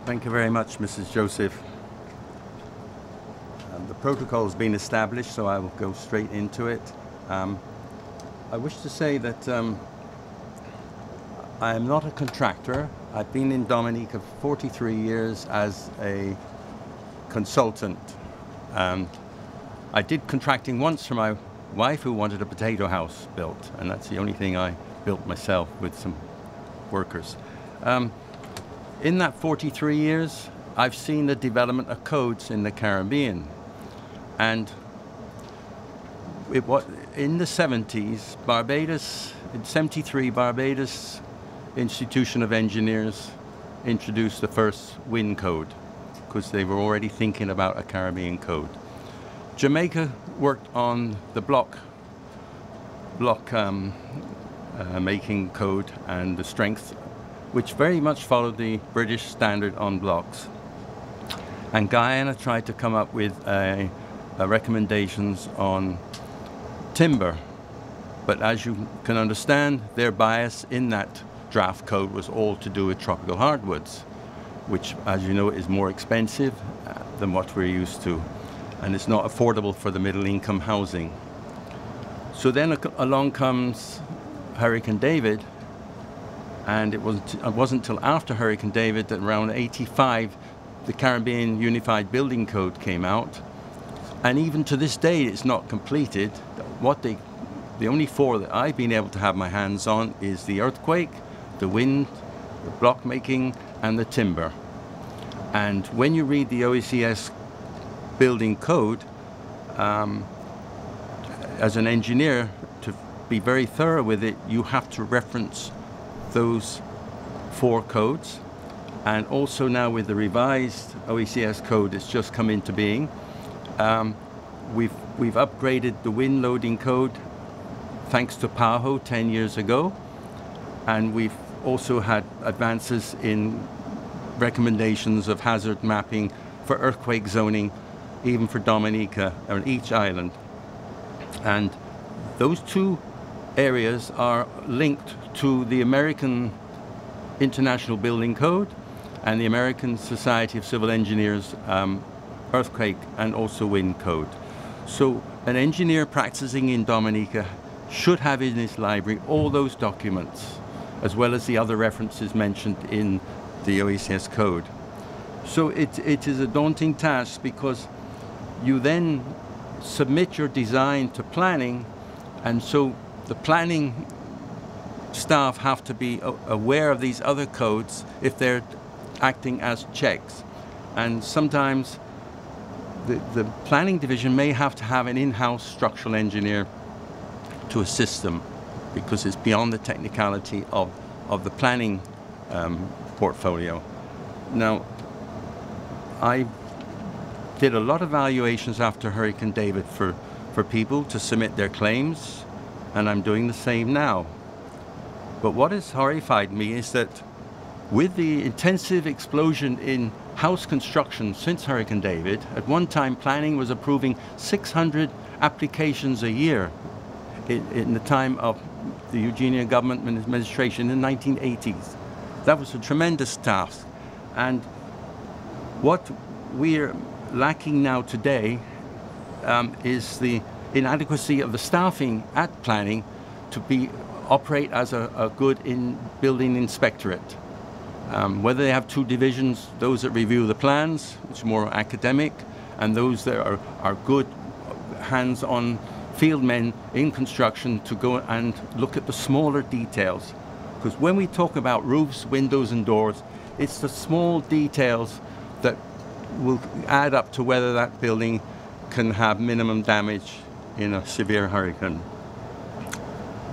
Thank you very much, Mrs. Joseph. The protocol has been established, so I will go straight into it. I wish to say that I am not a contractor. I've been in Dominica for 43 years as a consultant. I did contracting once for my wife who wanted a potato house built, and that's the only thing I built myself with some workers. In that 43 years, I've seen the development of codes in the Caribbean. And it was in the 70s, Barbados, in 73, Barbados Institution of Engineers introduced the first wind code because they were already thinking about a Caribbean code. Jamaica worked on the block making code and the strength, which very much followed the British standard on blocks. And Guyana tried to come up with recommendations on timber. But as you can understand, their bias in that draft code was all to do with tropical hardwoods, which, as you know, is more expensive than what we're used to. And it's not affordable for the middle income housing. So then along comes Hurricane David, and it wasn't until after Hurricane David that around 85 the Caribbean Unified Building Code came out, and even to this day it's not completed. The only four that I've been able to have my hands on is the earthquake, the wind, the block making, and the timber. And when you read the OECS building code, as an engineer, to be very thorough with it, you have to reference those four codes. And also now with the revised OECS code that's just come into being, we've upgraded the wind loading code thanks to PAHO 10 years ago. And we've also had advances in recommendations of hazard mapping for earthquake zoning, even for Dominica, or each island. And those two areas are linked to the American International Building Code and the American Society of Civil Engineers earthquake and also wind code. So an engineer practicing in Dominica should have in his library all those documents, as well as the other references mentioned in the OECS code. So it is a daunting task, because you then submit your design to planning, and so the planning staff have to be aware of these other codes if they're acting as checks. And sometimes the planning division may have to have an in-house structural engineer to assist them, because it's beyond the technicality of the planning portfolio. Now, I did a lot of valuations after Hurricane David for people to submit their claims, and I'm doing the same now. But what has horrified me is that with the intensive explosion in house construction since Hurricane David, at one time planning was approving 600 applications a year in the time of the Eugenia government administration in the 1980s. That was a tremendous task. And what we're lacking now today is the inadequacy of the staffing at planning to operate as a good building inspectorate. Whether they have two divisions, those that review the plans, which are more academic, and those that are good hands-on field men in construction to go and look at the smaller details. Because when we talk about roofs, windows and doors, it's the small details that will add up to whether that building can have minimum damage in a severe hurricane.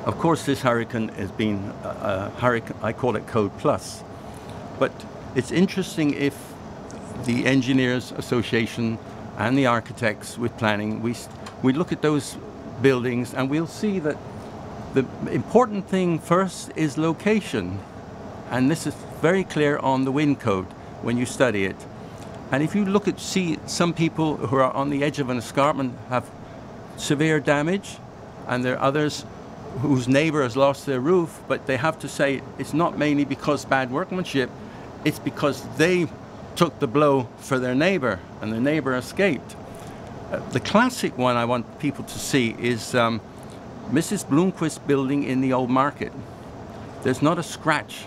Of course, this hurricane has been a hurricane, I call it Code Plus. But it's interesting if the Engineers Association and the architects with planning, we look at those buildings and we'll see that the important thing first is location. And this is very clear on the wind code when you study it. And if you see some people who are on the edge of an escarpment have severe damage, and there are others whose neighbor has lost their roof, but they have to say it's not mainly because bad workmanship, it's because they took the blow for their neighbor, and the neighbor escaped. The classic one I want people to see is Mrs. Bloomquist's building in the Old Market. There's not a scratch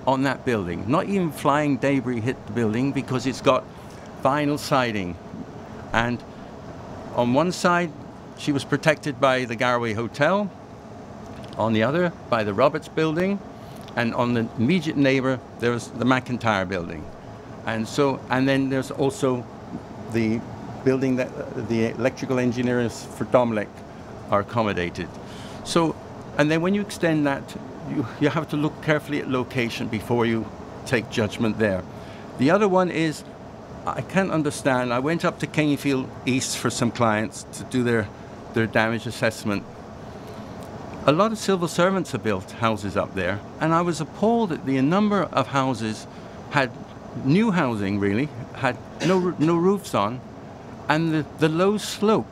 on that building. Not even flying debris hit the building because it's got vinyl siding. And on one side, she was protected by the Garway Hotel. On the other, by the Roberts building. And on the immediate neighbor, there's the McIntyre building. And then there's also the building that the electrical engineers for Dominic are accommodated. So, and then when you extend that, you have to look carefully at location before you take judgment there. The other one is, I can't understand, I went up to Kingfield East for some clients to do their damage assessment. A lot of civil servants have built houses up there, and I was appalled at the number of houses had new housing really, had no roofs on, and the low slope.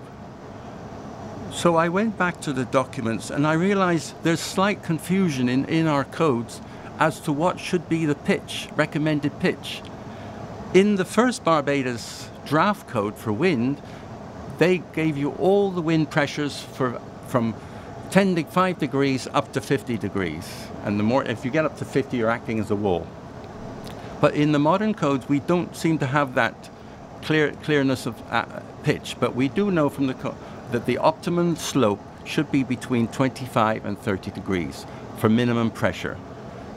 So I went back to the documents and I realized there's slight confusion in our codes as to what should be the pitch, recommended pitch. In the first Barbados draft code for wind, they gave you all the wind pressures from 5 degrees up to 50 degrees. And the more, if you get up to 50, you're acting as a wall. But in the modern codes, we don't seem to have that clearness of pitch. But we do know from the code that the optimum slope should be between 25 and 30 degrees for minimum pressure.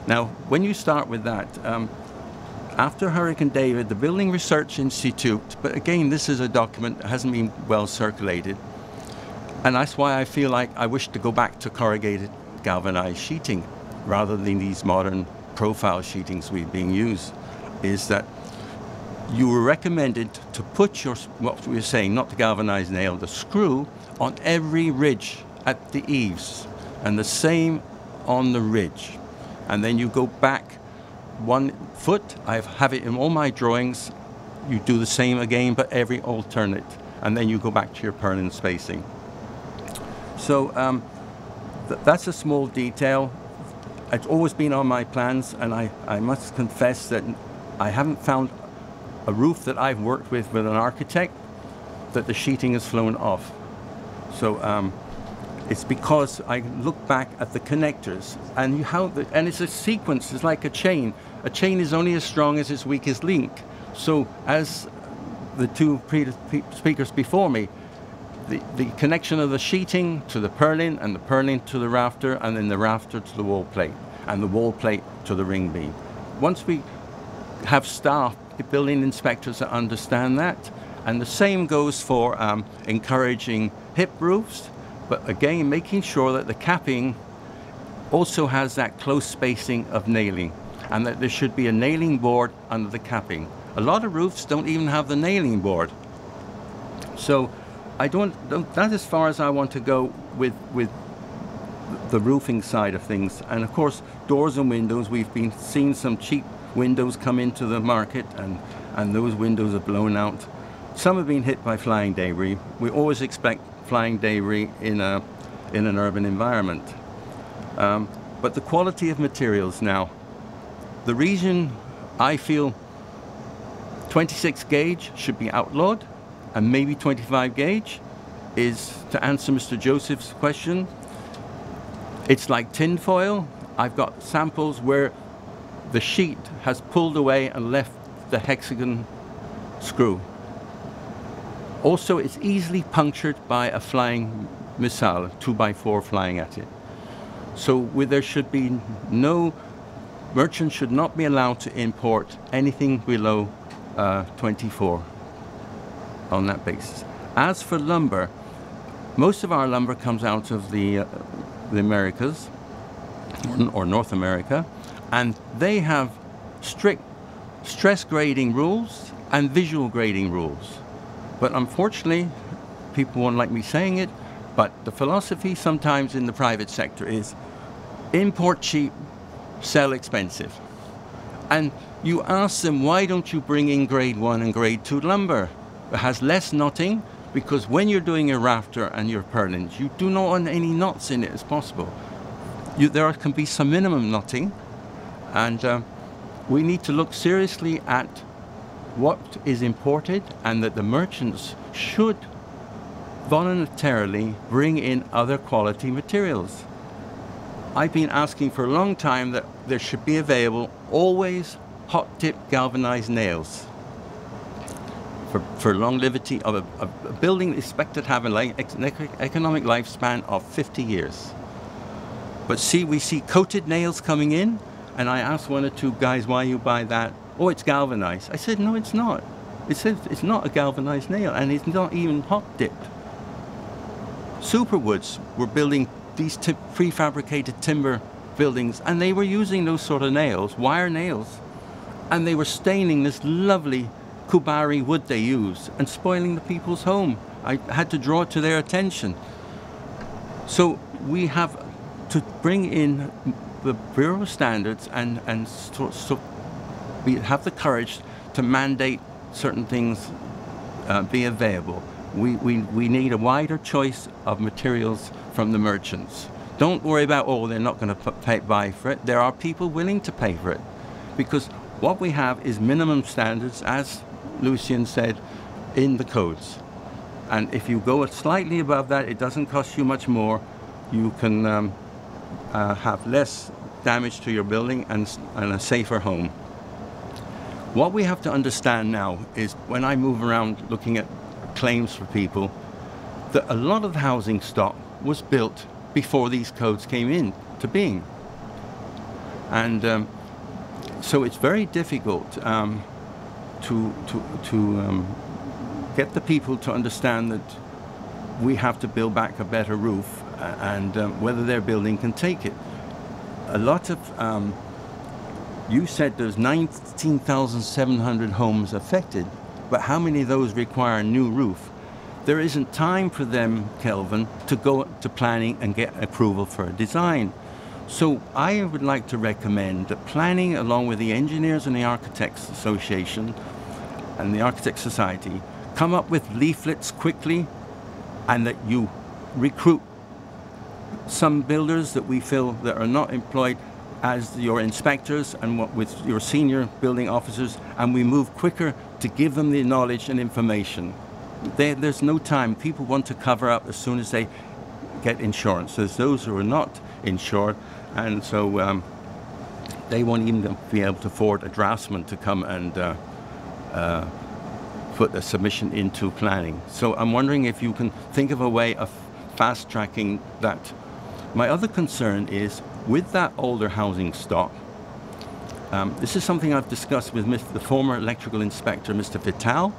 Now, when you start with that, after Hurricane David, the Building Research Institute, but again, this is a document that hasn't been well circulated, and that's why I feel like I wish to go back to corrugated galvanized sheeting rather than these modern profile sheetings we've been used, is that you were recommended to put your, what we were saying, not the galvanized nail, the screw on every ridge at the eaves, and the same on the ridge. And then you go back 1 foot. I have it in all my drawings. You do the same again, but every alternate. And then you go back to your purlin spacing. So that's a small detail. It's always been on my plans, and I must confess that I haven't found a roof that I've worked with an architect that the sheeting has flown off. So it's because I look back at the connectors and and it's a sequence. It's like a chain. A chain is only as strong as its weakest link. So as the two speakers before me, the connection of the sheeting to the purlin, and the purlin to the rafter, and then the rafter to the wall plate, and the wall plate to the ring beam. Once we have staff, building inspectors that understand that, and the same goes for encouraging hip roofs, but again making sure that the capping also has that close spacing of nailing, and that there should be a nailing board under the capping. A lot of roofs don't even have the nailing board. So that's as far as I want to go with the roofing side of things. And of course, doors and windows, we've been seeing some cheap windows come into the market, and those windows are blown out. Some have been hit by flying debris. We always expect flying debris in an urban environment. But the quality of materials now, the reason I feel 26 gauge should be outlawed and maybe 25 gauge is to answer Mr. Joseph's question. It's like tin foil. I've got samples where the sheet has pulled away and left the hexagon screw. Also, it's easily punctured by a flying missile, 2x4 flying at it. So there should be merchants should not be allowed to import anything below 24 on that basis. As for lumber, most of our lumber comes out of the Americas, or North America, and they have strict stress grading rules and visual grading rules. But unfortunately, people won't like me saying it, but the philosophy sometimes in the private sector is import cheap, sell expensive. And you ask them, why don't you bring in grade 1 and grade 2 lumber? It has less knotting, because when you're doing your rafter and your purlins, you do not want any knots in it as possible. There can be some minimum knotting, and we need to look seriously at what is imported, and that the merchants should voluntarily bring in other quality materials. I've been asking for a long time that there should be available always hot-tip galvanized nails for longevity of a building expected to have an economic lifespan of 50 years. But see, we see coated nails coming in, and I asked one or two guys, why you buy that? Oh, it's galvanized. I said, no, it's not. It says it's not a galvanized nail, and it's not even hot-dipped. Superwoods were building these prefabricated timber buildings, and they were using those sort of nails, wire nails, and they were staining this lovely Kubari wood they use and spoiling the people's home. I had to draw it to their attention. So we have to bring in the Bureau of Standards and we have the courage to mandate certain things be available. We need a wider choice of materials from the merchants. Don't worry about, oh, they're not going to buy for it. There are people willing to pay for it, because what we have is minimum standards, as Lucien said, in the codes. And if you go slightly above that, it doesn't cost you much more. You can have less damage to your building and a safer home. What we have to understand now is, when I move around looking at claims for people, that a lot of the housing stock was built before these codes came into being. And so it's very difficult to get the people to understand that we have to build back a better roof, and whether their building can take it. A lot of, you said there's 19,700 homes affected, but how many of those require a new roof? There isn't time for them, Kelvin, to go to planning and get approval for a design. So I would like to recommend that planning, along with the Engineers and the Architects Association and the Architects Society, come up with leaflets quickly, and that you recruit some builders that we feel that are not employed as your inspectors and with your senior building officers, and we move quicker to give them the knowledge and information. There's no time. People want to cover up as soon as they get insurance. There's those who are not insured, and so they won't even be able to afford a draftsman to come and put a submission into planning. So I'm wondering if you can think of a way of fast-tracking that. My other concern is, with that older housing stock, this is something I've discussed with the former electrical inspector, Mr. Vital,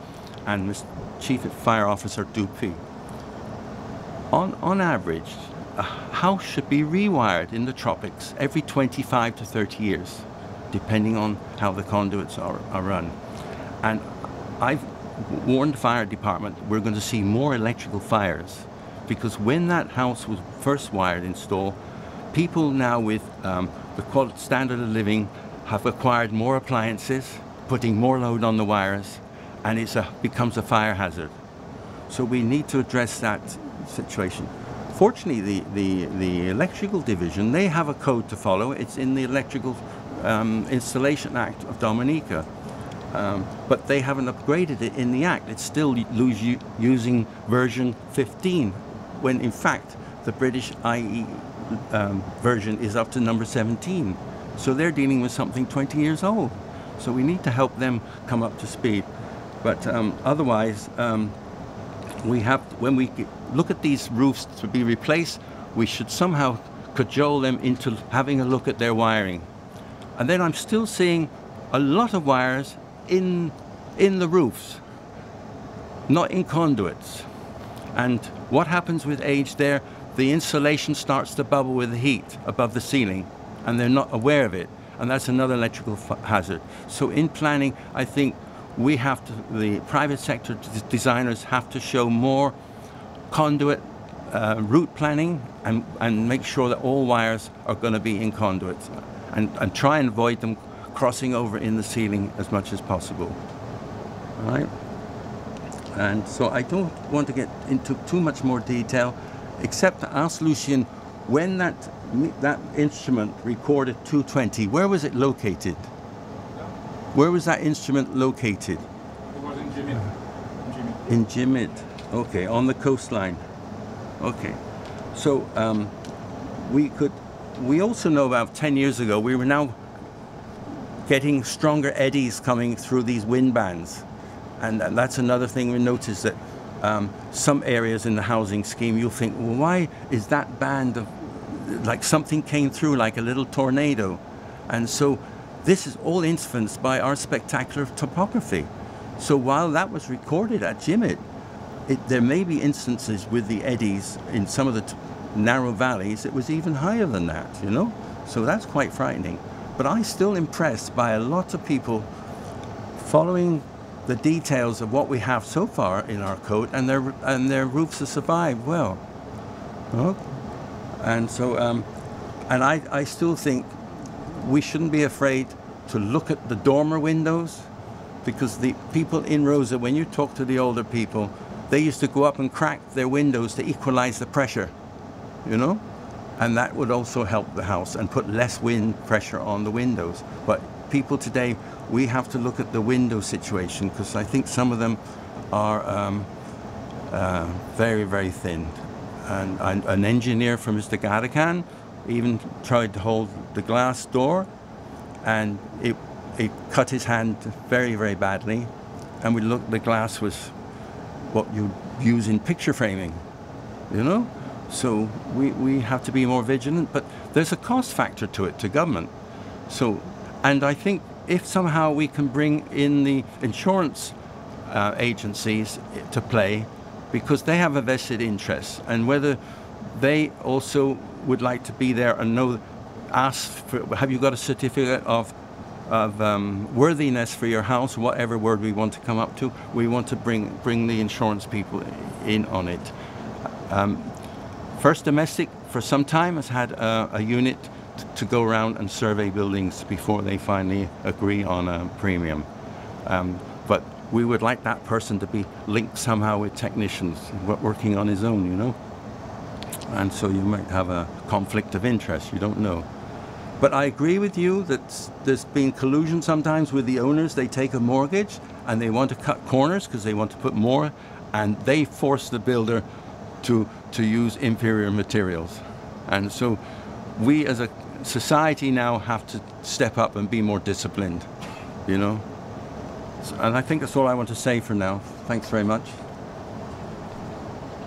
and Mr. Chief Fire Officer Dupuy. On average, a house should be rewired in the tropics every 25 to 30 years, depending on how the conduits are run. And I've warned the fire department we're going to see more electrical fires, because when that house was first wired, installed, people now with the standard of living have acquired more appliances, putting more load on the wires, and it becomes a fire hazard. So we need to address that situation. Fortunately, the electrical division, they have a code to follow. It's in the Electrical Installation Act of Dominica. But they haven't upgraded it in the Act. It's still using version 15, when in fact the British IE version is up to number 17. So they're dealing with something 20 years old. So we need to help them come up to speed. But otherwise, when we look at these roofs to be replaced, we should somehow cajole them into having a look at their wiring. And then I'm still seeing a lot of wires in the roofs, not in conduits. And what happens with age there? The insulation starts to bubble with the heat above the ceiling, and they're not aware of it, and that's another electrical hazard. So in planning, I think we have to, the private sector designers have to show more conduit route planning, and make sure that all wires are going to be in conduits, and try and avoid them crossing over in the ceiling as much as possible. All right? And so I don't want to get into too much more detail, except to ask Lucien, when that instrument recorded 220, where was it located? Where was that instrument located? In Jimid. Okay, on the coastline. Okay. So we also know about 10 years ago, we were now getting stronger eddies coming through these wind bands. And that's another thing we noticed, that some areas in the housing scheme, you'll think, well, why is that band of, like something came through like a little tornado? And so this is all influenced by our spectacular topography. So while that was recorded at Jimid, there may be instances with the eddies in some of the narrow valleys, it was even higher than that, you know? So that's quite frightening. But I'm still impressed by a lot of people following the details of what we have so far in our code, and their roofs have survived well. Oh. And so, and I still think we shouldn't be afraid to look at the dormer windows, because the people in Rosa, when you talk to the older people, they used to go up and crack their windows to equalize the pressure, you know? And that would also help the house and put less wind pressure on the windows. But people today, we have to look at the window situation, because I think some of them are very, very thin. And an engineer from Mr. Gadakan even tried to hold the glass door, and it cut his hand very, very badly. And we looked, the glass was what you use in picture framing, you know? So we have to be more vigilant, but there's a cost factor to it, to government. So, and I think if somehow we can bring in the insurance agencies to play, because they have a vested interest, and whether they also would like to be there and know, ask for, have you got a certificate of worthiness for your house, whatever word we want to come up to, we want to bring the insurance people in on it. First Domestic, for some time, has had a unit to go around and survey buildings before they finally agree on a premium. But we would like that person to be linked somehow with technicians working on his own, you know? And so you might have a conflict of interest, you don't know. But I agree with you that there's been collusion sometimes with the owners. They take a mortgage and they want to cut corners because they want to put more, and they force the builder to use inferior materials. And so we as a society now have to step up and be more disciplined, you know? And I think that's all I want to say for now. Thanks very much.